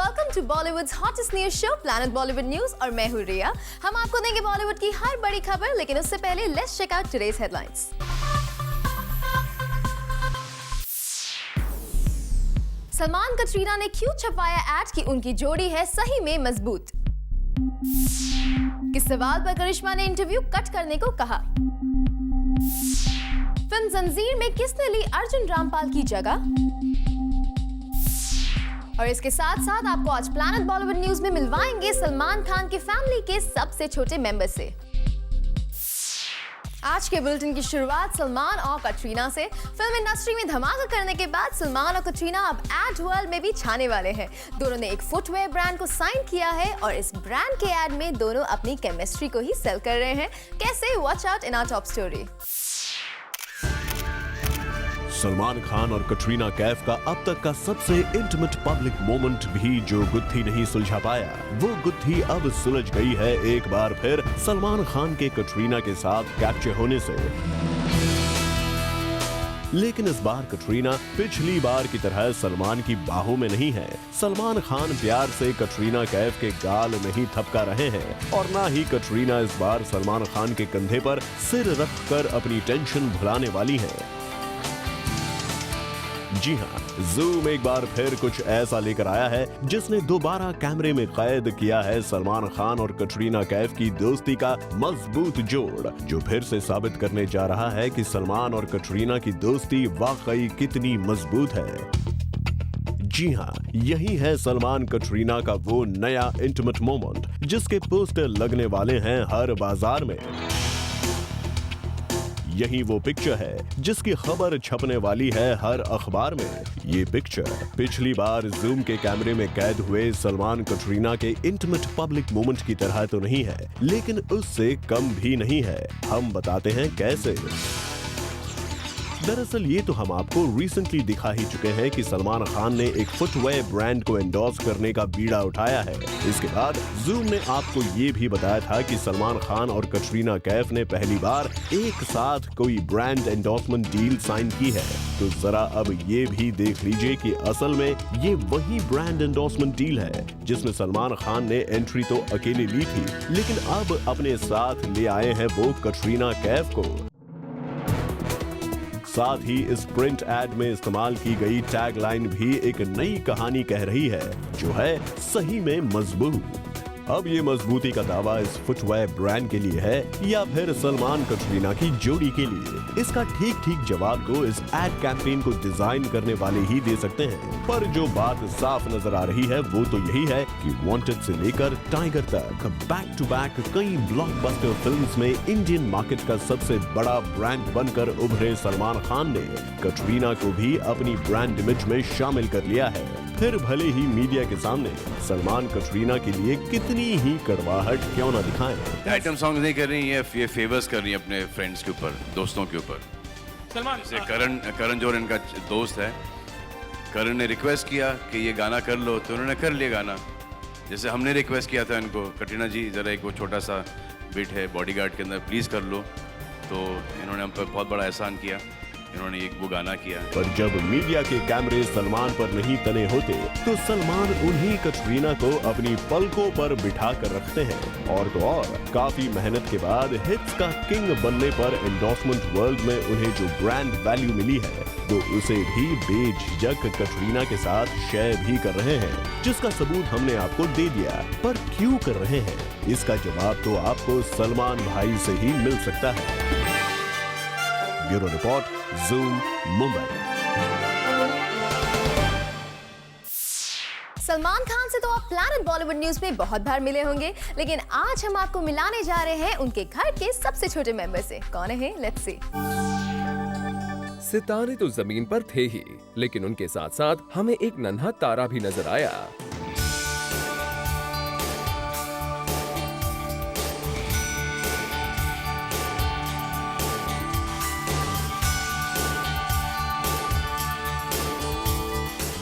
Welcome to Bollywood's hottest news show Planet Bollywood News और मैं हूँ रिया। हम आपको देंगे बॉलीवुड की हर बड़ी खबर, लेकिन उससे पहले let's check out today's headlines. Salman Katrina ने क्यों छपाया एड कि उनकी जोड़ी है सही में मजबूत। किस सवाल पर करिश्मा ने इंटरव्यू कट करने को कहा। फिल्म जंजीर में किसने ली अर्जुन रामपाल की जगह। और इसके साथ साथ आपको आज प्लैनेट बॉलीवुड न्यूज में मिलवाएंगे सलमान खान की फैमिली के सबसे छोटे मेंबर से। आज के बुलेटिन की शुरुआत सलमान और कटरीना से। फिल्म इंडस्ट्री में धमाका करने के बाद सलमान और कटरीना अब एड वर्ल्ड में भी छाने वाले हैं। दोनों ने एक फुटवेयर ब्रांड को साइन किया है और इस ब्रांड के एड में दोनों अपनी केमिस्ट्री को ही सेल कर रहे हैं। कैसे, watch out in our top story. Salman Khan और कटरीना कैफ का अब तक का सबसे इंटीमेट पब्लिक मोमेंट भी जो गुत्थी नहीं सुलझा पाया, वो गुत्थी अब सुलझ गई है एक बार फिर सलमान खान के कटरीना के साथ कैप्चर होने से। लेकिन इस बार कटरीना पिछली बार की तरह सलमान की बाहों में नहीं है। सलमान खान प्यार से कटरीना कैफ के गाल में ही थपका रहे हैं और ना ही कटरीना इस बार सलमान खान के कंधे पर सिर रखकर अपनी टेंशन भुलाने वाली है। जी हाँ, जूम एक बार फिर कुछ ऐसा लेकर आया है जिसने दोबारा कैमरे में कैद किया है सलमान खान और कटरीना कैफ की दोस्ती का मजबूत जोड़, जो फिर से साबित करने जा रहा है कि सलमान और कटरीना की दोस्ती वाकई कितनी मजबूत है। जी हाँ, यही है सलमान कटरीना का वो नया इंटीमेट मोमेंट जिसके पोस्टर लगने वाले हैं हर बाजार में। यही वो पिक्चर है जिसकी खबर छपने वाली है हर अखबार में। ये पिक्चर पिछली बार जूम के कैमरे में कैद हुए सलमान कटरीना के इंटीमेट पब्लिक मोमेंट की तरह तो नहीं है, लेकिन उससे कम भी नहीं है। हम बताते हैं कैसे। दरअसल ये तो हम आपको रिसेंटली दिखा ही चुके हैं कि सलमान खान ने एक फुटवेयर ब्रांड को एंडोर्स करने का बीड़ा उठाया है। इसके बाद जूम ने आपको ये भी बताया था कि सलमान खान और कटरीना कैफ ने पहली बार एक साथ कोई ब्रांड एंडोर्समेंट डील साइन की है। तो जरा अब ये भी देख लीजिए कि असल में ये वही ब्रांड एंडोर्समेंट डील है जिसमें सलमान खान ने एंट्री तो अकेले ली थी, लेकिन अब अपने साथ ले आए हैं वो कटरीना कैफ को। साथ ही इस प्रिंट एड में इस्तेमाल की गई टैगलाइन भी एक नई कहानी कह रही है, जो है सही में मजबूत। अब ये मजबूती का दावा इस फुटवेयर ब्रांड के लिए है या फिर सलमान कटरीना की जोड़ी के लिए, इसका ठीक जवाब तो इस एड कैंपेन को डिजाइन करने वाले ही दे सकते हैं। पर जो बात साफ नजर आ रही है वो तो यही है कि वांटेड से लेकर टाइगर तक बैक टू बैक कई ब्लॉकबस्टर फिल्म्स में इंडियन मार्केट का सबसे बड़ा ब्रांड बनकर उभरे सलमान खान ने कटरीना को भी अपनी ब्रांड इमेज में शामिल कर लिया है। फिर भले ही मीडिया के सामने सलमान कटरीना के लिए कितनी ही कड़वाहट क्यों ना दिखाएं। आइटम सॉन्ग नहीं कर रही है, ये फेवर्स कर रही है अपने फ्रेंड्स के ऊपर, दोस्तों के ऊपर। सलमान जैसे करण जोहर इनका दोस्त है, करण ने रिक्वेस्ट किया कि ये गाना कर लो तो उन्होंने कर लिया गाना। जैसे हमने रिक्वेस्ट किया था इनको, कटरीना जी जरा एक वो छोटा सा बिट है बॉडीगार्ड के अंदर प्लीज कर लो, तो इन्होंने हम पर बहुत बड़ा एहसान किया, इन्होंने एक वो गाना किया। पर जब मीडिया के कैमरे सलमान पर नहीं तने होते तो सलमान उन्हीं कटरीना को अपनी पलकों पर बिठा कर रखते हैं। और तो और काफी मेहनत के बाद हिट्स का किंग बनने पर एंडोर्समेंट वर्ल्ड में उन्हें जो ब्रांड वैल्यू मिली है तो उसे भी बेझिझक कटरीना के साथ शेयर भी कर रहे हैं, जिसका सबूत हमने आपको दे दिया। पर क्यों कर रहे हैं, इसका जवाब तो आपको सलमान भाई से ही मिल सकता है। Bureau report, zoom, Mumbai. Salman Khan से तो आप प्लैनेट बॉलीवुड न्यूज में बहुत बार मिले होंगे, लेकिन आज हम आपको मिलाने जा रहे हैं उनके घर के सबसे छोटे मेंबर से। कौन है, लेट्स सी। सितारे तो जमीन पर थे ही, लेकिन उनके साथ साथ हमें एक नन्हा तारा भी नजर आया।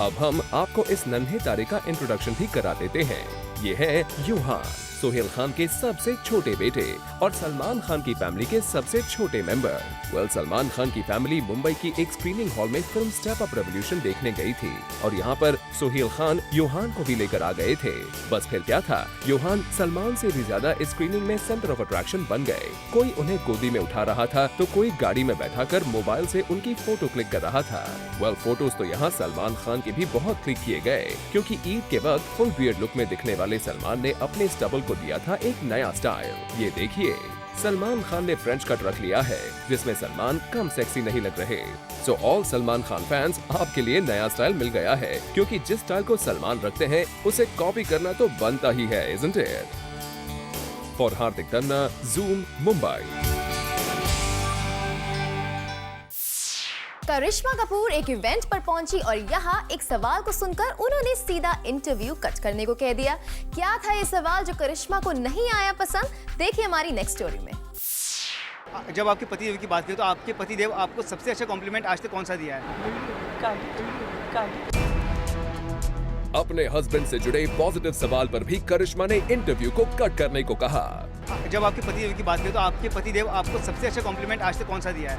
अब हम आपको इस नन्हे तारे का इंट्रोडक्शन भी करा देते हैं। ये है यूहान, सोहेल खान के सबसे छोटे बेटे और सलमान खान की फैमिली के सबसे छोटे मेंबर। सलमान खान की फैमिली मुंबई की एक स्क्रीनिंग हॉल में फिल्म स्टेप अप रेवोल्यूशन देखने गई थी और यहाँ पर सोहेल खान योहान को भी लेकर आ गए थे। बस फिर क्या था, योहान सलमान से भी ज्यादा इस स्क्रीनिंग में सेंटर ऑफ अट्रैक्शन बन गए। कोई उन्हें गोदी में उठा रहा था तो कोई गाड़ी में बैठाकर मोबाइल से उनकी फोटो क्लिक कर रहा था। फोटोज तो यहाँ सलमान खान के भी बहुत क्लिक किए गए क्योंकि ईद के वक्त फुल बियर्ड लुक में दिखने वाले सलमान ने अपने स्टबल को दिया था एक नया स्टाइल। ये देखिए, सलमान खान ने फ्रेंच कट रख लिया है जिसमें सलमान कम सेक्सी नहीं लग रहे। So all Salman Khan fans, आपके लिए नया स्टाइल मिल गया है क्योंकि जिस स्टाइल को सलमान रखते हैं उसे कॉपी करना तो बनता ही है, isn't it? For Hardik Tanna, zoom, Mumbai. करिश्मा कपूर एक इवेंट पर पहुंची और यहाँ एक सवाल को सुनकर उन्होंने सीधा इंटरव्यू कट करने को कह दिया। क्या था ये सवाल जो करिश्मा को नहीं आया पसंद? देखिए हमारी नेक्स्ट स्टोरी में। जब आपके पतिदेव की बात करें तो आपके पतिदेव आपको सबसे अच्छा कॉम्प्लीमेंट आज तक कौन सा दिया है? अपने हस्बैंड से जुड़े पॉजिटिव सवाल पर भी करिश्मा ने इंटरव्यू को कट करने को कहा। जब आपके पतिदेव की बात करें तो आपके पतिदेव आपको सबसे अच्छा कॉम्प्लीमेंट आज तक कौन सा दिया है?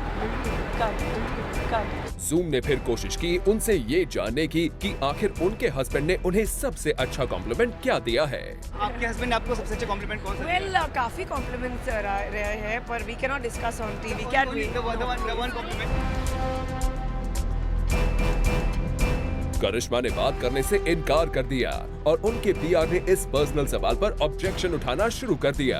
जूम ने फिर कोशिश की उनसे ये जानने की कि आखिर उनके हस्बैंड ने उन्हें सबसे अच्छा कॉम्प्लीमेंट क्या दिया है। आपके हस्बैंड ने आपको सबसे अच्छा कॉम्प्लीमेंट कौन सा दिया? Well, काफी कॉम्प्लीमेंट्स रहे हैं पर we can not discuss on TV, can we? The one compliment. Karisma ने बात करने से इनकार कर दिया और उनके पीआर ने इस पर्सनल सवाल पर ऑब्जेक्शन उठाना शुरू कर दिया।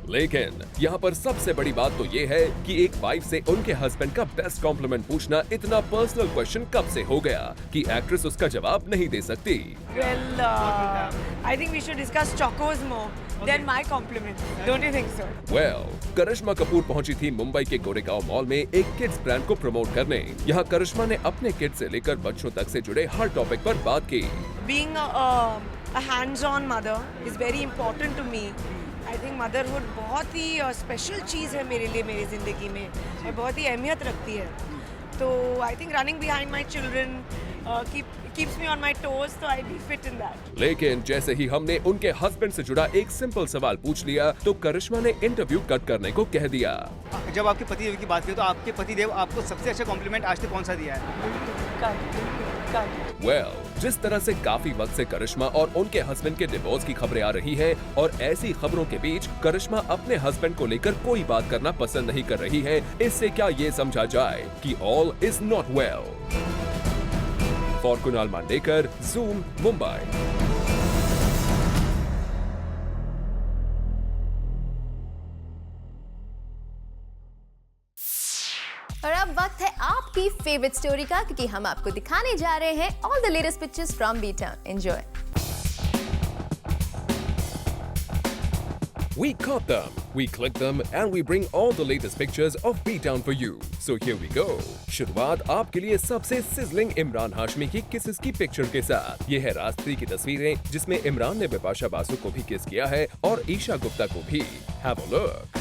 लेकिन यहाँ पर सबसे बड़ी बात तो ये है कि एक वाइफ से उनके हस्बैंड का बेस्ट कॉम्प्लीमेंट पूछना इतना पर्सनल क्वेश्चन कब से हो गया कि एक्ट्रेस उसका जवाब नहीं दे सकती। Well, I think we should discuss chocos more than my compliment. Don't you think so? करिश्मा कपूर पहुंची थी मुंबई के गोरेगांव मॉल में एक किड्स ब्रांड को प्रमोट करने। यहाँ करिश्मा ने अपने किड्स से लेकर बच्चों तक से जुड़े हर टॉपिक पर बात की। Being a hands-on mother is very important to me. I think motherhood बहुत ही स्पेशल चीज़ है मेरे लिए, मेरी ज़िंदगी में, और बहुत ही अहमियत रखती है। तो I think running behind my children keeps me on my toes, so I'd be fit in that. लेकिन जैसे ही हमने उनके हस्बैंड से जुड़ा एक सिंपल सवाल पूछ लिया तो करिश्मा ने इंटरव्यू कट करने को कह दिया। जब आपके पतिदेव की बात करें तो आपके पतिदेव आपको सबसे अच्छा कॉम्प्लीमेंट आज तक कौन सा दिया है? जिस तरह से काफी वक्त से करिश्मा और उनके हस्बैंड के डिवोर्स की खबरें आ रही हैं और ऐसी खबरों के बीच करिश्मा अपने हस्बैंड को लेकर कोई बात करना पसंद नहीं कर रही है, इससे क्या ये समझा जाए कि all is not well. For Kunal Mandekar, zoom, Mumbai. और अब वक्त है आपकी फेवरेट स्टोरी का, क्योंकि हम आपको दिखाने जा रहे हैं all the latest pictures from B town. Enjoy. We caught them, we clicked them, and we bring all the latest pictures of B-Town for you. So here we go. शुरुआत आपके लिए सबसे sizzling इमरान हाशमी की किसेस की picture के साथ। ये है रात्रि की तस्वीरें जिसमें इमरान ने बिपाशा बासु को भी किस किया है और ईशा गुप्ता को भी। Have a look.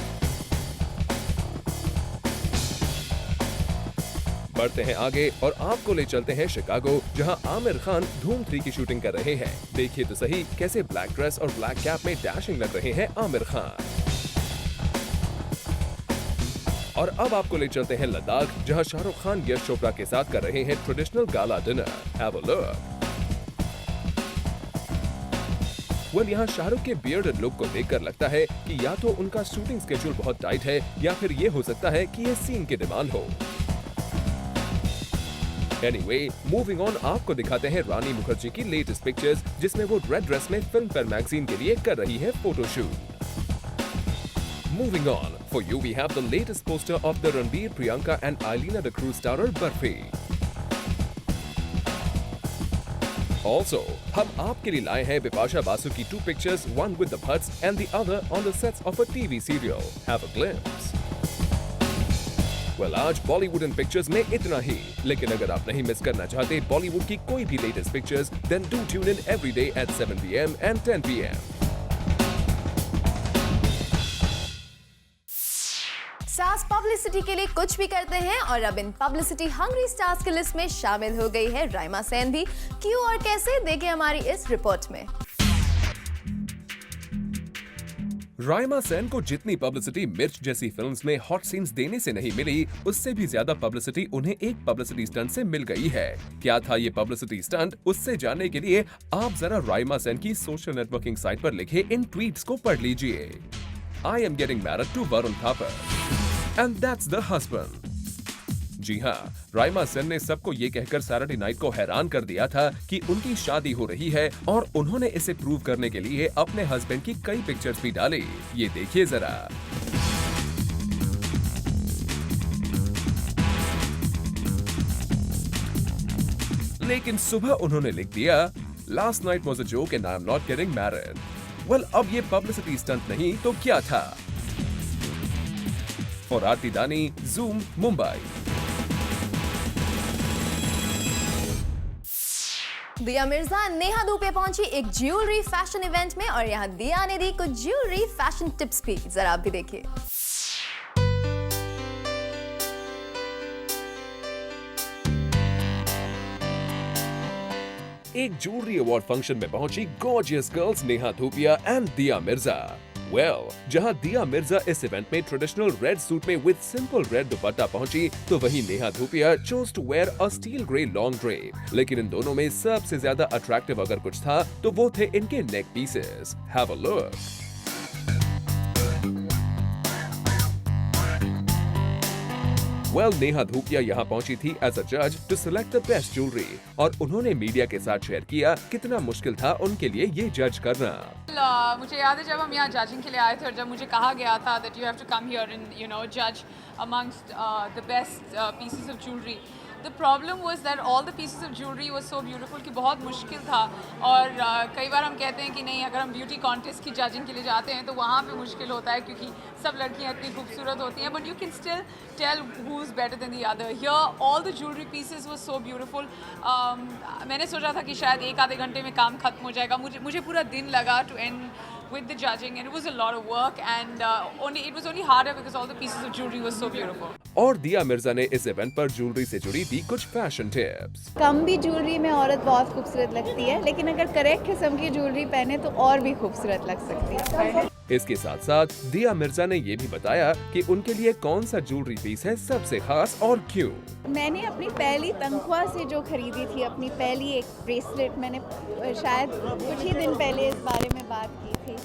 बढ़ते हैं आगे और आपको ले चलते हैं शिकागो, जहां आमिर खान धूम 3 की शूटिंग कर रहे हैं। देखिए तो सही कैसे ब्लैक ड्रेस और ब्लैक कैप में डैशिंग लग रहे हैं आमिर खान। और अब आपको ले चलते हैं लद्दाख, जहां शाहरुख खान यश चोपड़ा के साथ कर रहे हैं traditional gala dinner. Have a look. यहाँ शाहरुख के बियर्डेड लुक को देखकर लगता है कि या तो उनका शूटिंग स्केड्यूल बहुत टाइट है या फिर ये हो सकता है कि ये सीन की डिमांड हो। Anyway, moving on, आपको दिखाते हैं रानी मुखर्जी की लेटेस्ट पिक्चर्स जिसमें वो रेड ड्रेस में फिल्म फेयर मैगजीन के लिए कर रही है photoshoot. Moving on, for you we have the latest poster of the Ranbir, Priyanka and Ailina the Cruise starrer Barfi. Also, हम आपके लिए लाए हैं बिपाशा बासु की 2 pictures, one with the Butts and the other on the sets of a TV serial. Have a glimpse. आज बॉलीवुड इन pictures में इतना ही, लेकिन अगर आप नहीं मिस करना चाहते बॉलीवुड की कोई भी latest pictures, then do tune in every day at 7 PM and 10 PM. Stars publicity के लिए कुछ भी करते हैं और अब इन पब्लिसिटी हंग्री स्टार्स की लिस्ट में शामिल हो गई है राइमा सेन भी। क्यों और कैसे, देखें हमारी इस रिपोर्ट में। राइमा सेन को जितनी पब्लिसिटी मिर्च जैसी फिल्म्स में हॉट सीन्स देने से नहीं मिली, उससे भी ज्यादा पब्लिसिटी उन्हें एक पब्लिसिटी स्टंट से मिल गई है। क्या था ये पब्लिसिटी स्टंट, उससे जानने के लिए आप जरा राइमा सेन की सोशल नेटवर्किंग साइट पर लिखे इन ट्वीट्स को पढ़ लीजिए। I am getting married to Varun Thapar, and that's the husband. जी हाँ, राइमा सेन ने सबको ये कहकर सैटरडे नाइट को हैरान कर दिया था कि उनकी शादी हो रही है और उन्होंने इसे प्रूव करने के लिए अपने हस्बैंड की कई पिक्चर्स भी डाली। ये देखिए जरा। लेकिन सुबह उन्होंने लिख दिया, last night was a joke and I am not getting married. Well, अब ये पब्लिसिटी स्टंट नहीं तो क्या था? फॉर आरती दानी, जूम, मुंबई। दिया मिर्जा नेहा धूपिया पहुंची एक ज्वेलरी फैशन इवेंट में और यहाँ दिया ने दी कुछ ज्वेलरी फैशन टिप्स भी, जरा आप भी देखिए। एक ज्वेलरी अवार्ड फंक्शन में पहुंची gorgeous girls Neha Dhupia and Dia Mirza. जहां दिया मिर्जा इस इवेंट में ट्रेडिशनल रेड सूट में विद सिंपल रेड दुपट्टा पहुंची, तो वहीं Neha Dhupia chose to wear a steel grey long drape. लेकिन इन दोनों में सबसे ज्यादा अट्रैक्टिव अगर कुछ था तो वो थे इनके neck pieces. Have a look. Neha Dhupia यहाँ पहुंची थी एज अ जज to select the best jewellery और उन्होंने मीडिया के साथ शेयर किया कितना मुश्किल था उनके लिए ये जज करना। मुझे याद है जब हम यहाँ जजिंग के लिए आए थे और जब मुझे कहा गया था that you have to come here and जज amongst the best pieces of jewellery. The problem was that all the pieces of jewelry was so beautiful कि बहुत मुश्किल था। और कई बार हम कहते हैं कि नहीं, अगर हम ब्यूटी कॉन्टेस्ट की जजिंग के लिए जाते हैं तो वहाँ पे मुश्किल होता है क्योंकि सब लड़कियाँ इतनी खूबसूरत होती हैं, but you can still tell who is better than the other. Here all the jewellery pieces was so beautiful. मैंने सोचा था कि शायद एक आधे घंटे में काम खत्म हो जाएगा। मुझे पूरा दिन लगा to end with the judging and it was a lot of work and it was only harder because all the pieces of jewelry was so beautiful. और दिया मिर्जा ने इस इवेंट पर ज्वेलरी से जुड़ी दी कुछ फैशन टिप्स। कम भी ज्वेलरी में औरत बहुत खूबसूरत लगती है, लेकिन अगर करेक्ट किस्म की ज्वेलरी पहने तो और भी खूबसूरत लग सकती है। इसके साथ साथ दिया मिर्जा ने ये भी बताया कि उनके लिए कौन सा ज्वेलरी पीस है सबसे खास और क्यों। मैंने अपनी पहली तनख्वाह से जो खरीदी थी, अपनी पहली एक ब्रेसलेट, मैंने शायद कुछ ही दिन पहले इस बारे में बात की थी।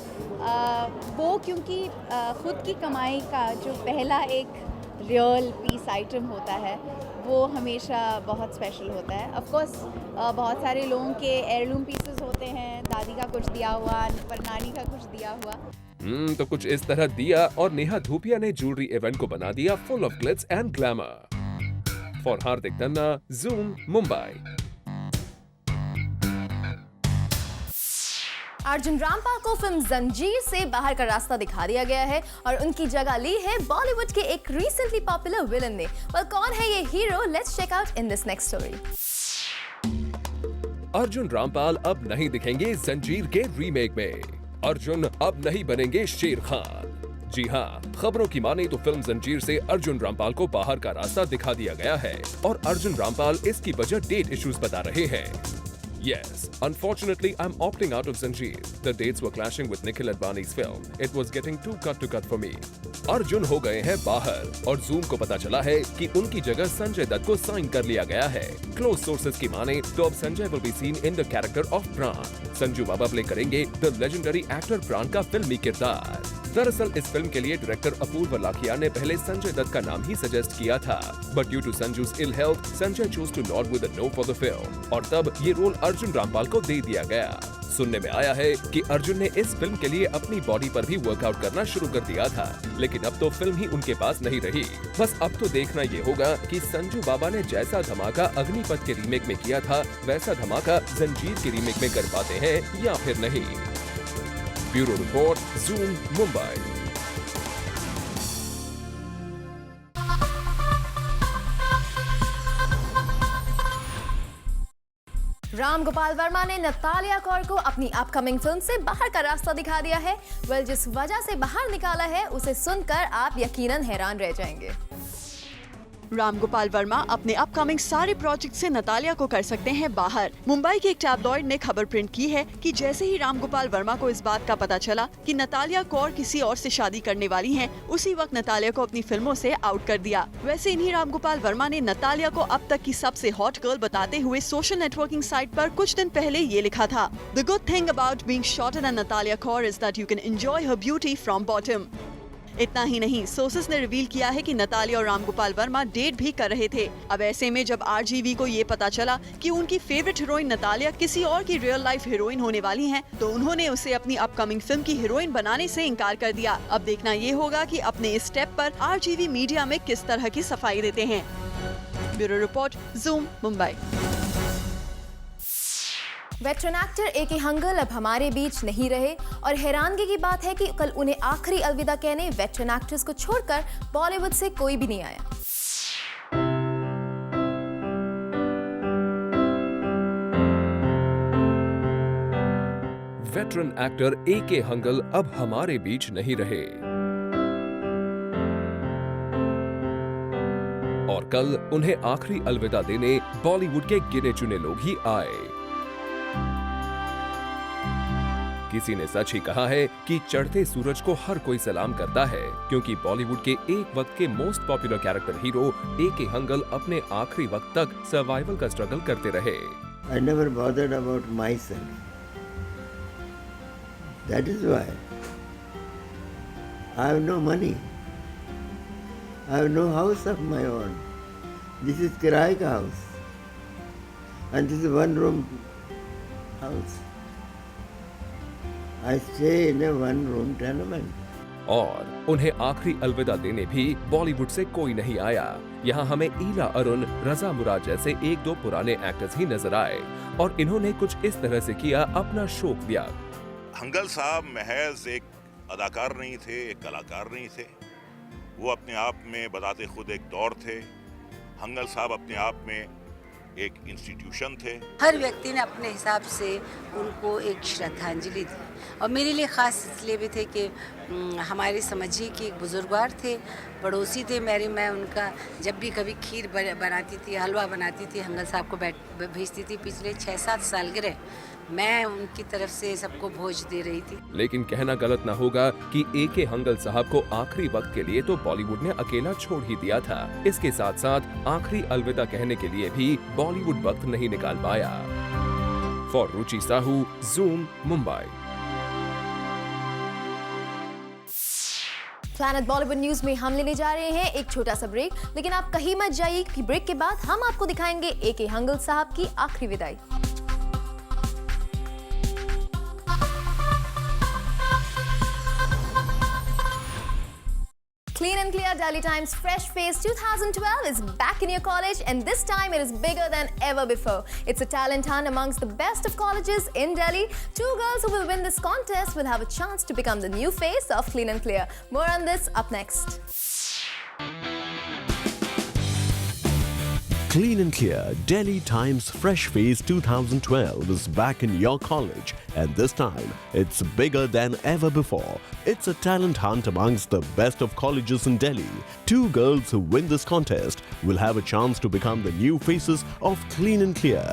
वो क्योंकि खुद की कमाई का जो पहला एक रियल पीस आइटम होता है वो हमेशा बहुत स्पेशल होता है। ऑफ कोर्स बहुत सारे लोगों के हेirloom पीसेस होते हैं, दादी का कुछ दिया हुआ, पर नानी का कुछ दिया हुआ। तो कुछ इस तरह दिया और नेहा धूपिया ने ज्वेलरी इवेंट को बना दिया full of glitz and glamour. For Hardik Tanna, zoom, Mumbai. Arjun Rampal को फिल्म जंजीर से बाहर का रास्ता दिखा दिया गया है और उनकी जगह ली है बॉलीवुड के एक रिसेंटली पॉपुलर विलन ने। कौन है ये hero? Let's check out in this next story. Arjun Rampal अब नहीं दिखेंगे जंजीर के रीमेक में। अर्जुन अब नहीं बनेंगे शेर खान। जी हाँ, खबरों की माने तो फिल्म जंजीर से अर्जुन रामपाल को बाहर का रास्ता दिखा दिया गया है और अर्जुन रामपाल इसकी वजह डेट इश्यूज बता रहे हैं। Yes, unfortunately, I'm opting out of Zanjeer. The dates were clashing with Nikhil Advani's film. It was getting too cut to cut for me. Arjun हो गए हैं बाहर और जूम को पता चला है कि उनकी जगह संजय दत्त को साइन कर लिया गया है। क्लोज सोर्सेज की माने तो अब Sanjay will be seen in the character of प्राण। संजू बाबा प्ले करेंगे द लेजेंडरी एक्टर प्राण का फिल्मी किरदार। दरअसल इस फिल्म के लिए डायरेक्टर अपूर्व लाखिया ने पहले संजय दत्त का नाम ही सजेस्ट किया था, but due to Sanju's ill health, Sanjay chose to nod with a no for the film और तब ये रोल अर्जुन रामपाल को दे दिया गया। सुनने में आया है कि अर्जुन ने इस फिल्म के लिए अपनी बॉडी पर भी वर्कआउट करना शुरू कर दिया था, लेकिन अब तो फिल्म ही उनके पास नहीं रही। बस अब तो देखना ये होगा कि संजू बाबा ने जैसा धमाका अग्निपथ के रीमेक में किया था वैसा धमाका जंजीर के रीमेक में कर पाते हैं या फिर नहीं। Bureau report, zoom, Mumbai. Ram Gopal Verma ने नतालिया कौर को अपनी अपकमिंग फिल्म से बाहर का रास्ता दिखा दिया है। जिस वजह से बाहर निकाला है उसे सुनकर आप यकीनन हैरान रह जाएंगे। राम गोपाल वर्मा अपने अपकमिंग सारे प्रोजेक्ट से नतालिया को कर सकते हैं बाहर। मुंबई के एक टैब्लॉइड ने खबर प्रिंट की है कि जैसे ही राम गोपाल वर्मा को इस बात का पता चला कि नतालिया कौर किसी और से शादी करने वाली हैं, उसी वक्त नतालिया को अपनी फिल्मों से आउट कर दिया। वैसे इन्हीं राम गोपाल वर्मा ने नतालिया को अब तक की सबसे हॉट गर्ल बताते हुए सोशल नेटवर्किंग साइट पर कुछ दिन पहले ये लिखा था, the good thing about being shorter than Natalia Kaur is that you can enjoy her beauty from bottom. इतना ही नहीं, सोर्सेस ने रिवील किया है कि नतालिया और राम गोपाल वर्मा डेट भी कर रहे थे। अब ऐसे में जब आरजीवी को ये पता चला कि उनकी फेवरेट हीरोइन नतालिया किसी और की रियल लाइफ हीरोइन होने वाली हैं, तो उन्होंने उसे अपनी अपकमिंग फिल्म की हीरोइन बनाने से इनकार कर दिया। अब देखना ये होगा कि अपने इस स्टेप पर आरजीवी मीडिया में किस तरह की सफाई देते हैं। Bureau report, zoom, Mumbai. Veteran actor AK. Hangal अब हमारे बीच नहीं रहे और हैरानगी की बात है कि कल उन्हें आखिरी अलविदा कहने वेटरन एक्ट्रेस को छोड़कर बॉलीवुड से कोई भी नहीं आया। Veteran actor AK. हंगल अब हमारे बीच नहीं रहे और कल उन्हें आखिरी अलविदा देने बॉलीवुड के गिने चुने लोग ही आए। किसी ने सच ही कहा है कि चढ़ते सूरज को हर कोई सलाम करता है, क्योंकि बॉलीवुड के एक वक्त के most popular character hero AK. Hangal अपने आखिरी वक्त तक सर्वाइवल का स्ट्रगल करते रहे। I never bothered about myself. That is why I have no money. I have no house of my own. This is किराए का house, and this is one room house. I stay in a one room tenement. और उन्हें आखिरी अलविदा देने भी बॉलीवुड से कोई नहीं आया। यहाँ हमें ईला अरुण, रजा मुराद जैसे एक दो पुराने एक्टर्स ही नजर आए और इन्होंने कुछ इस तरह से किया अपना शोक व्यक्त। हंगल साहब महज एक अदाकार नहीं थे, एक कलाकार नहीं थे। वो अपने आप में बताते खुद एक दौर थे। हंगल साहब अपने आप में एक इंस्टीट्यूशन थे। हर व्यक्ति ने अपने हिसाब से उनको एक श्रद्धांजलि दी और मेरे लिए ख़ास इसलिए भी थे कि हमारे समझिए कि एक बुजुर्गवार थे, पड़ोसी थे मेरे। मैं उनका जब भी कभी खीर बनाती थी, हलवा बनाती थी, हंगल साहब को भेजती थी। पिछले 6-7 सालगिरह मैं उनकी तरफ से सबको भोज दे रही थी। लेकिन कहना गलत ना होगा कि ए.के. हंगल साहब को आखिरी वक्त के लिए तो बॉलीवुड ने अकेला छोड़ ही दिया था। इसके साथ साथ आखिरी अलविदा कहने के लिए भी बॉलीवुड वक्त नहीं निकाल पाया। For Ruchi Sahu, zoom, Mumbai. Planet Bollywood news में हम लेने जा रहे हैं एक छोटा सा ब्रेक, लेकिन आप कहीं मत जाइए कि ब्रेक के बाद हम आपको दिखाएंगे ए.के. हंगल साहब की आखिरी विदाई। Clean and Clear Delhi Times Fresh Face 2012 is back in your college, and this time it is bigger than ever before. It's a talent hunt amongst the best of colleges in Delhi. 2 girls who will win this contest will have a chance to become the new face of Clean and Clear. More on this up next. Clean and Clear Delhi Times Fresh Face 2012 is back in your college, and this time it's bigger than ever before. It's a talent hunt amongst the best of colleges in Delhi. 2 girls who win this contest will have a chance to become the new faces of Clean and Clear.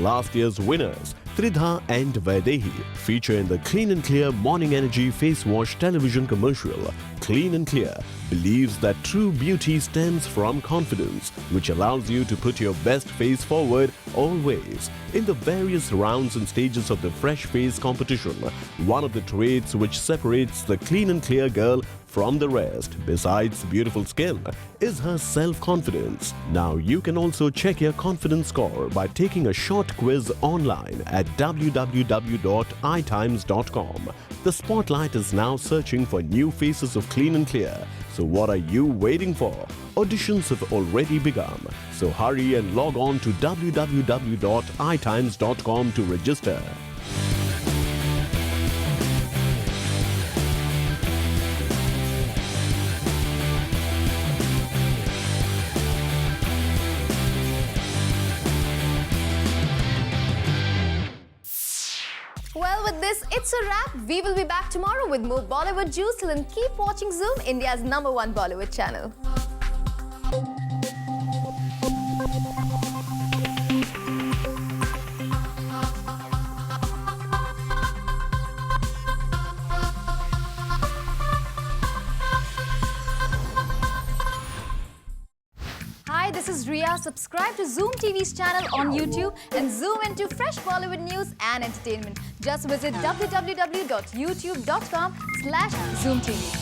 Last year's winners, Tridha and Vaidehi, feature in the Clean and Clear Morning Energy Face Wash television commercial. Clean and Clear believes that true beauty stems from confidence, which allows you to put your best face forward always. In the various rounds and stages of the Fresh Face competition, one of the traits which separates the Clean and Clear girl from the rest, besides beautiful skin, is her self-confidence. Now you can also check your confidence score by taking a short quiz online at www.itimes.com. The spotlight is now searching for new faces of Clean and Clear. So what are you waiting for? Auditions have already begun. So hurry and log on to www.itimes.com to register. Well, with this, it's a wrap. We will be back tomorrow with more Bollywood juice. Till then, keep watching Zoom, India's #1 Bollywood channel. Hi, this is Ria. Subscribe to Zoom TV's channel on YouTube and zoom into fresh Bollywood news and entertainment. Just visit www.youtube.com/ZoomTV.